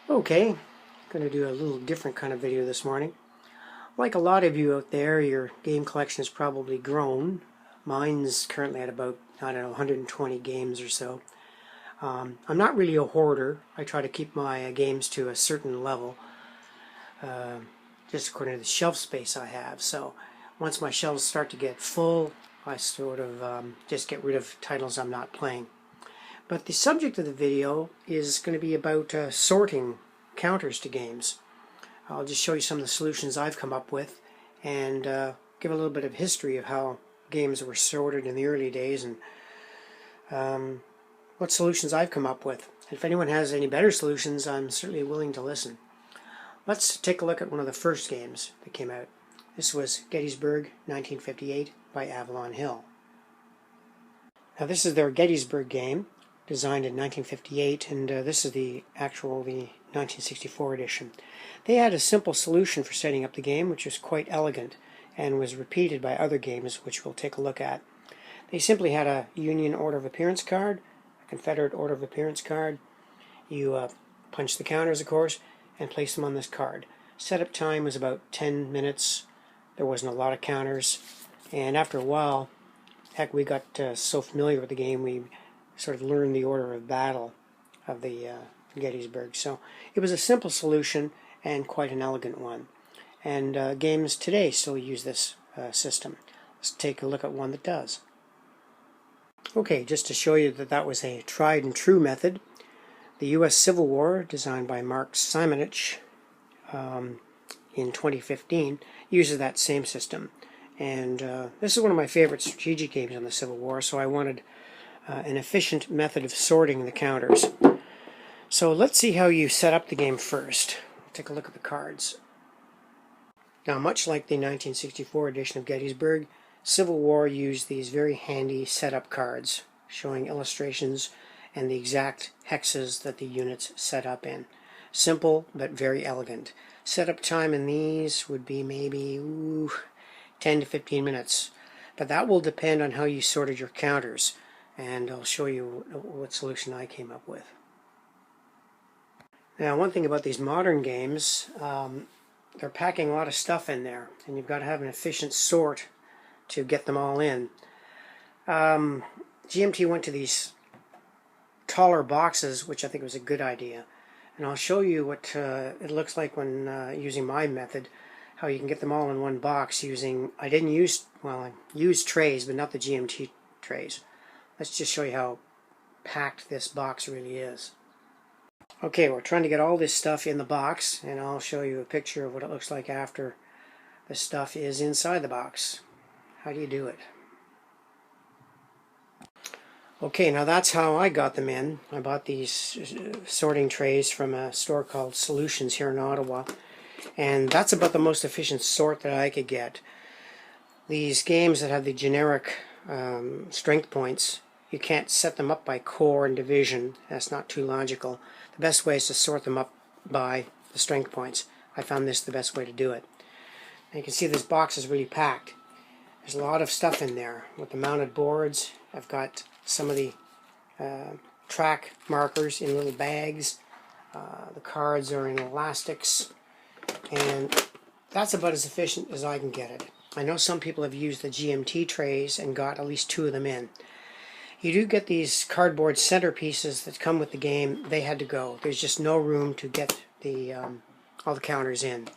Okay, going to do a little different kind of video this morning. Like a lot of you out there, your game collection has probably grown. Mine's currently at about, I don't know, 120 games or so. I'm not really a hoarder. I try to keep my games to a certain level, just according to the shelf space I have. So once my shelves start to get full, I sort of just get rid of titles I'm not playing. But the subject of the video is going to be about sorting counters to games. I'll just show you some of the solutions I've come up with and give a little bit of history of how games were sorted in the early days and what solutions I've come up with. If anyone has any better solutions, I'm certainly willing to listen. Let's take a look at one of the first games that came out. This was Gettysburg, 1958 by Avalon Hill. Now this is their Gettysburg game, designed in 1958, and this is the 1964 edition. They had a simple solution for setting up the game, which was quite elegant and was repeated by other games, which we'll take a look at. They simply had a Union Order of Appearance card, a Confederate Order of Appearance card. You punch the counters, of course, and place them on this card. Setup time was about 10 minutes. There wasn't a lot of counters, and after a while, heck, we got so familiar with the game, we sort of learned the order of battle of the Gettysburg. So it was a simple solution and quite an elegant one. And games today still use this system. Let's take a look at one that does. Okay, just to show you that that was a tried and true method, the U.S. Civil War, designed by Mark Simonich in 2015, uses that same system. And this is one of my favorite strategic games on the Civil War, so I wanted an efficient method of sorting the counters. So let's see how you set up the game first. Take a look at the cards. Now, much like the 1964 edition of Gettysburg, Civil War used these very handy setup cards, showing illustrations and the exact hexes that the units set up in. Simple, but very elegant. Setup time in these would be maybe 10 to 15 minutes, but that will depend on how you sorted your counters, and I'll show you what solution I came up with. Now, one thing about these modern games, they're packing a lot of stuff in there, and you've got to have an efficient sort to get them all in. GMT went to these taller boxes, which I think was a good idea, and I'll show you what it looks like when using my method, how you can get them all in one box using, I used trays, but not the GMT trays. Let's just show you how packed this box really is. Okay, we're trying to get all this stuff in the box, and I'll show you a picture of what it looks like after the stuff is inside the box. How do you do it? Okay, now that's how I got them in. I bought these sorting trays from a store called Solutions here in Ottawa, and that's about the most efficient sort that I could get. These games that have the generic strength points, you can't set them up by core and division. That's not too logical. The best way is to sort them up by the strength points. I found this the best way to do it. And you can see this box is really packed. There's a lot of stuff in there. With the mounted boards, I've got some of the track markers in little bags. The cards are in elastics. And that's about as efficient as I can get it. I know some people have used the GMT trays and got at least 2 of them in. You do get these cardboard centerpieces that come with the game. They had to go. There's just no room to get the all the counters in.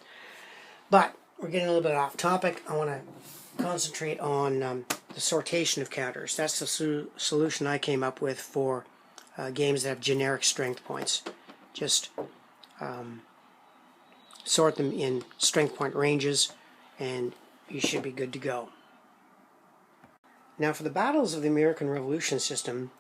But we're getting a little bit off topic. I want to concentrate on the sortation of counters. That's the solution I came up with for games that have generic strength points. Just sort them in strength point ranges, and you should be good to go. Now, for the battles of the American Revolution system,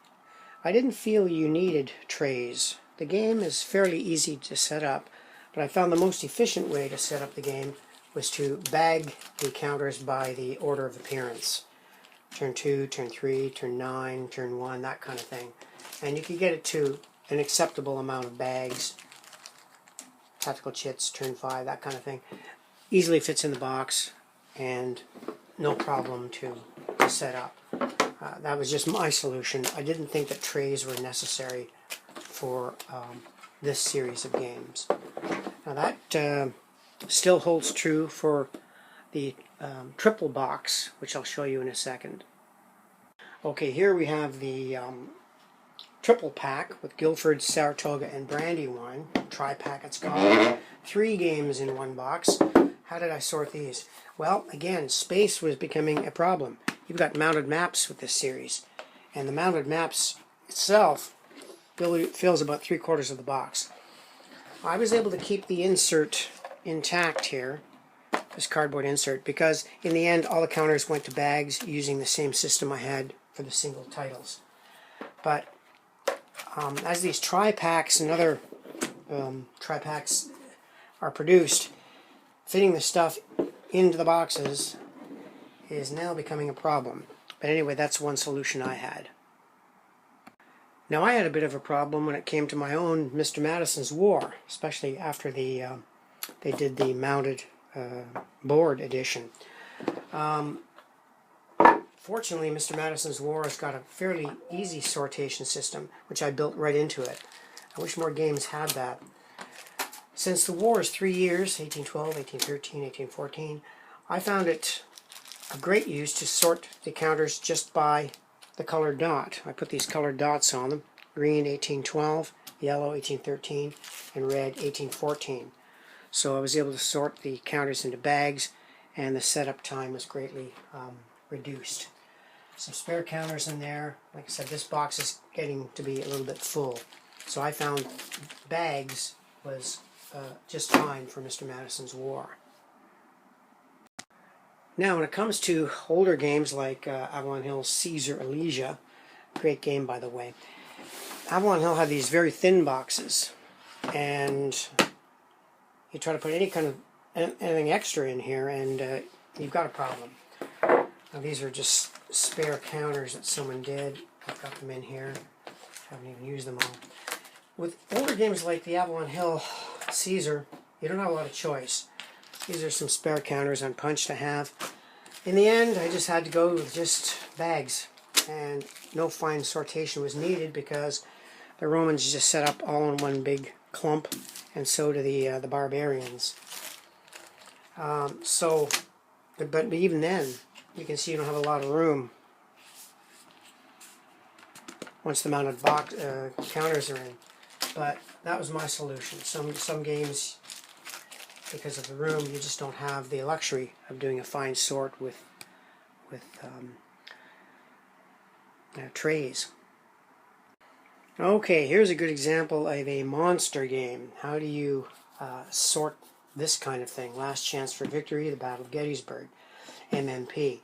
I didn't feel you needed trays. The game is fairly easy to set up, but I found the most efficient way to set up the game was to bag the counters by the order of appearance. Turn 2, turn 3, turn 9, turn 1, that kind of thing. And you can get it to an acceptable amount of bags. Tactical chits, turn 5, that kind of thing. Easily fits in the box and no problem to set up. That was just my solution. I didn't think that trays were necessary for this series of games. Now that still holds true for the triple box, which I'll show you in a second. Okay, here we have the triple pack with Guilford, Saratoga, and Brandywine. Tri-pack it's called. 3 games in one box. How did I sort these? Well, again, space was becoming a problem. You've got mounted maps with this series, and the mounted maps itself fills about 3/4 of the box. I was able to keep the insert intact here, this cardboard insert, because in the end all the counters went to bags using the same system I had for the single titles. But as these tri-packs and other tri-packs are produced, fitting the stuff into the boxes is now becoming a problem. But anyway, that's one solution I had. Now I had a bit of a problem when it came to my own Mr. Madison's War, especially after they did the mounted board edition. Fortunately, Mr. Madison's War has got a fairly easy sortation system, which I built right into it. I wish more games had that. Since the war is 3 years, 1812, 1813, 1814, I found it of great use to sort the counters just by the colored dot. I put these colored dots on them: green 1812, yellow 1813, and red 1814. So I was able to sort the counters into bags, and the setup time was greatly reduced. Some spare counters in there. Like I said, this box is getting to be a little bit full, so I found bags was just fine for Mr. Madison's War. Now, when it comes to older games like Avalon Hill's Caesar Elysia, great game by the way, Avalon Hill had these very thin boxes, and you try to put any kind of anything extra in here and you've got a problem. Now these are just spare counters that someone did. I've got them in here. Haven't even used them all. With older games like the Avalon Hill Caesar, you don't have a lot of choice. These are some spare counters on punch to have. In the end, I just had to go with just bags, and no fine sortation was needed because the Romans just set up all in one big clump, and so do the barbarians. But even then, you can see you don't have a lot of room once the mounted box counters are in. But that was my solution. Some games, because of the room, you just don't have the luxury of doing a fine sort with trays. Okay, here's a good example of a monster game. How do you sort this kind of thing? Last Chance for Victory, the Battle of Gettysburg, MMP.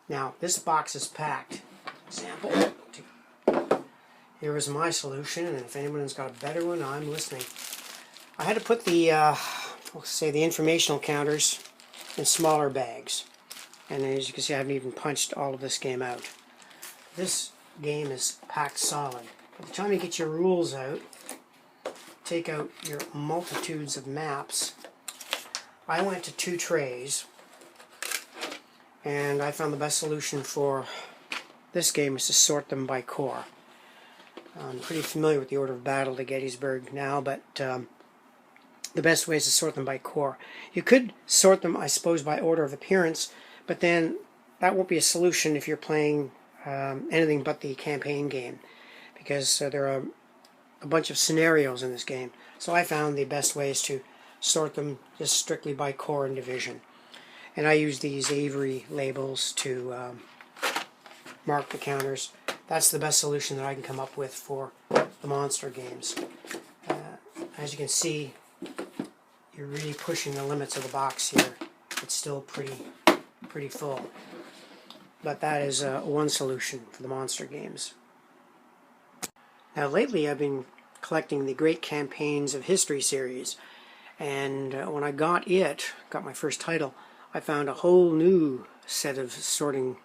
Now, this box is packed. Example. Here was my solution, and if anyone's got a better one, I'm listening. I had to put the, let's say, the informational counters in smaller bags. And as you can see, I haven't even punched all of this game out. This game is packed solid. By the time you get your rules out, take out your multitudes of maps, I went to 2 trays, and I found the best solution for this game is to sort them by corps. I'm pretty familiar with the order of battle to Gettysburg now, but the best way is to sort them by corps. You could sort them, I suppose, by order of appearance, but then that won't be a solution if you're playing anything but the campaign game, because there are a bunch of scenarios in this game. So I found the best way is to sort them just strictly by corps and division. And I use these Avery labels to mark the counters. That's the best solution that I can come up with for the monster games. As you can see, you're really pushing the limits of the box here. It's still pretty full. But that is one solution for the monster games. Now lately I've been collecting the Great Campaigns of History series, and when I got my first title, I found a whole new set of sorting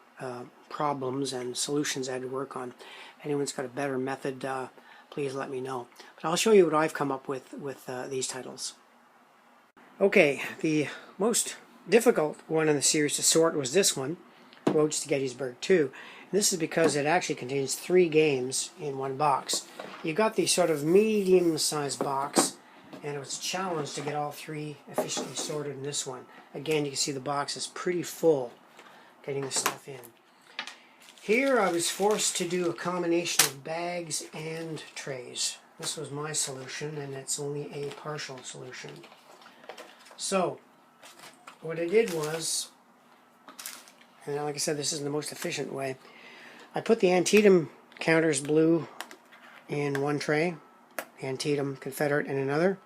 problems and solutions I had to work on. If anyone's got a better method, please let me know. But I'll show you what I've come up with these titles. Okay, the most difficult one in the series to sort was this one, Roads to Gettysburg 2. This is because it actually contains 3 games in one box. You got the sort of medium-sized box, and it was a challenge to get all 3 efficiently sorted in this one. Again, you can see the box is pretty full getting the stuff in. Here I was forced to do a combination of bags and trays. This was my solution, and it's only a partial solution. So, what I did was, and like I said, this isn't the most efficient way, I put the Antietam counters blue in one tray, Antietam Confederate in another,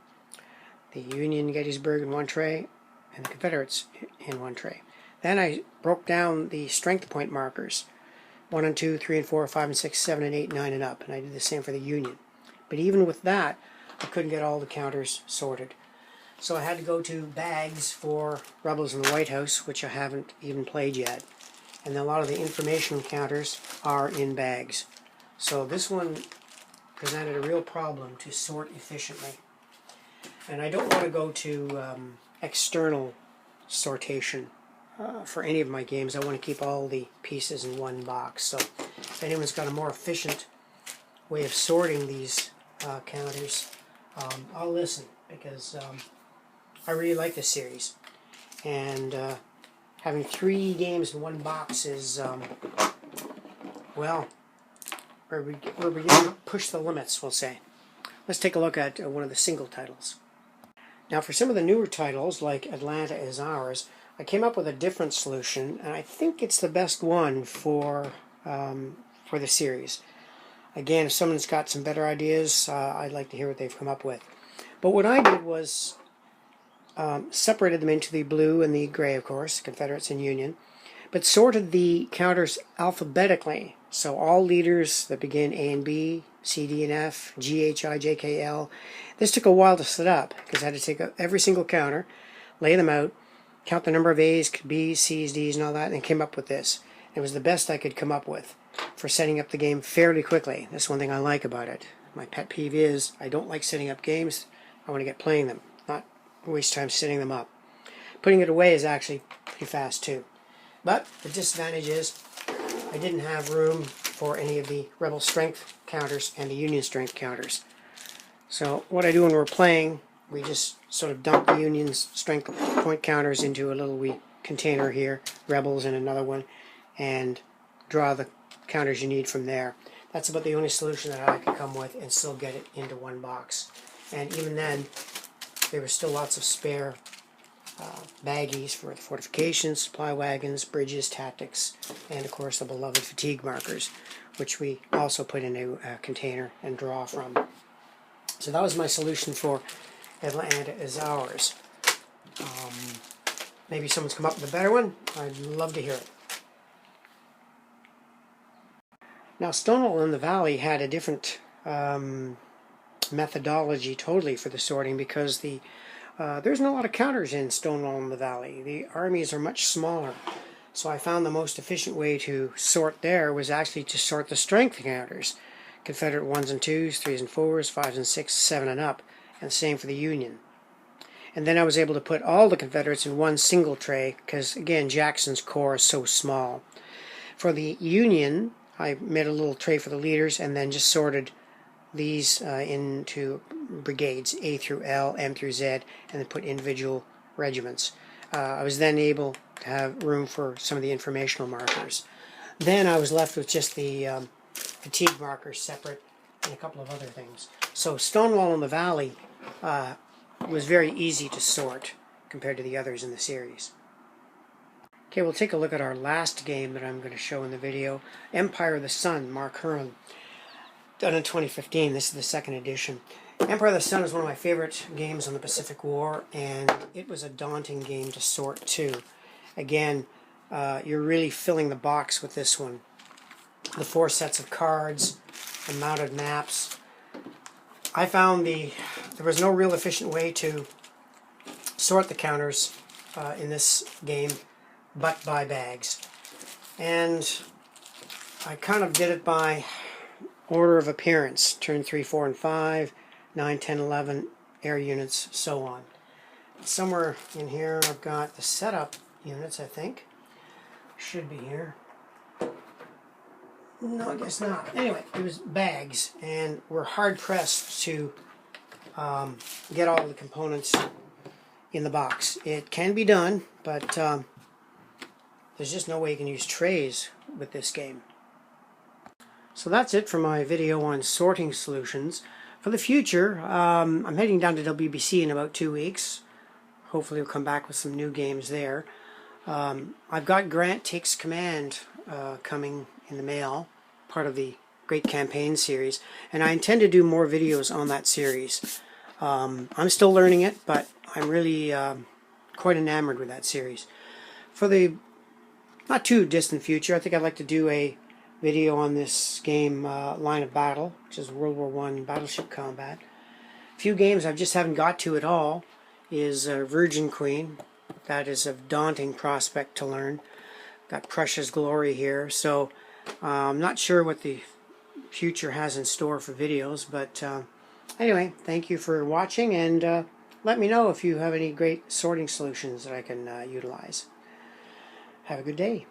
the Union Gettysburg in one tray, and the Confederates in one tray. Then I broke down the strength point markers, 1 and 2, 3 and 4, 5 and 6, 7 and 8, 9 and up, and I did the same for the Union. But even with that, I couldn't get all the counters sorted. So I had to go to bags for Rebels in the White House, which I haven't even played yet. And a lot of the information counters are in bags. So this one presented a real problem to sort efficiently. And I don't want to go to external sortation for any of my games. I want to keep all the pieces in one box. So if anyone's got a more efficient way of sorting these counters, I'll listen, because I really like this series. And having 3 games in one box is, well, we're beginning to push the limits, we'll say. Let's take a look at one of the single titles. Now, for some of the newer titles, like Atlanta Is Ours, I came up with a different solution, and I think it's the best one for the series. Again, if someone's got some better ideas, I'd like to hear what they've come up with. But what I did was separated them into the blue and the gray, of course, Confederates and Union, but sorted the counters alphabetically. So all leaders that begin A and B, C, D, and F, G, H, I, J, K, L. This took a while to set up, because I had to take every single counter, lay them out, count the number of A's, B's, C's, D's, and all that, and came up with this. It was the best I could come up with for setting up the game fairly quickly. That's one thing I like about it. My pet peeve is I don't like setting up games. I want to get playing them, not waste time setting them up. Putting it away is actually pretty fast too. But the disadvantage is I didn't have room for any of the Rebel strength counters and the Union strength counters. So what I do when we're playing, we just sort of dump the Union's strength point counters into a little wee container here, Rebels in another one, and draw the counters you need from there. That's about the only solution that I could come with and still get it into one box. And even then, there were still lots of spare baggies for the fortifications, supply wagons, bridges, tactics, and of course the beloved fatigue markers, which we also put in a container and draw from. So that was my solution for Atlanta Is Ours. Maybe someone's come up with a better one. I'd love to hear it. Now, Stonewall in the Valley had a different methodology totally for the sorting, because there's not a lot of counters in Stonewall in the Valley. The armies are much smaller. So I found the most efficient way to sort there was actually to sort the strength counters. Confederate 1s and 2s, 3s and 4s, 5s and 6s, 7 and up, and the same for the Union. And then I was able to put all the Confederates in one single tray, because again, Jackson's Corps is so small. For the Union, I made a little tray for the leaders and then just sorted these into brigades, A through L, M through Z, and then put individual regiments. I was then able to have room for some of the informational markers. Then I was left with just the fatigue markers separate and a couple of other things. So Stonewall in the Valley was very easy to sort compared to the others in the series. Okay, we'll take a look at our last game that I'm going to show in the video, Empire of the Sun, Mark Hearn, done in 2015. This is the second edition. Empire of the Sun is one of my favorite games on the Pacific War, and it was a daunting game to sort too. Again, you're really filling the box with this one. The 4 sets of cards, the mounted maps. I found there was no real efficient way to sort the counters in this game, but by bags. And I kind of did it by order of appearance, turn 3, 4, and 5, 9, 10, 11, air units, so on. Somewhere in here I've got the setup units, I think. Should be here. No, I guess not. Anyway, it was bags, and we're hard pressed to get all the components in the box. It can be done, but there's just no way you can use trays with this game. So that's it for my video on sorting solutions. For the future, I'm heading down to WBC in about 2 weeks. Hopefully we'll come back with some new games there. I've got Grant Takes Command coming in the mail, part of the Great Campaign series, and I intend to do more videos on that series. I'm still learning it, but I'm really quite enamored with that series. For the not too distant future, I think I'd like to do a video on this game, Line of Battle, which is World War I battleship combat. A few games I just haven't got to at all is Virgin Queen. That is a daunting prospect to learn. Got Prussia's Glory here, so I'm not sure what the future has in store for videos, but anyway, thank you for watching, and let me know if you have any great sorting solutions that I can utilize. Have a good day.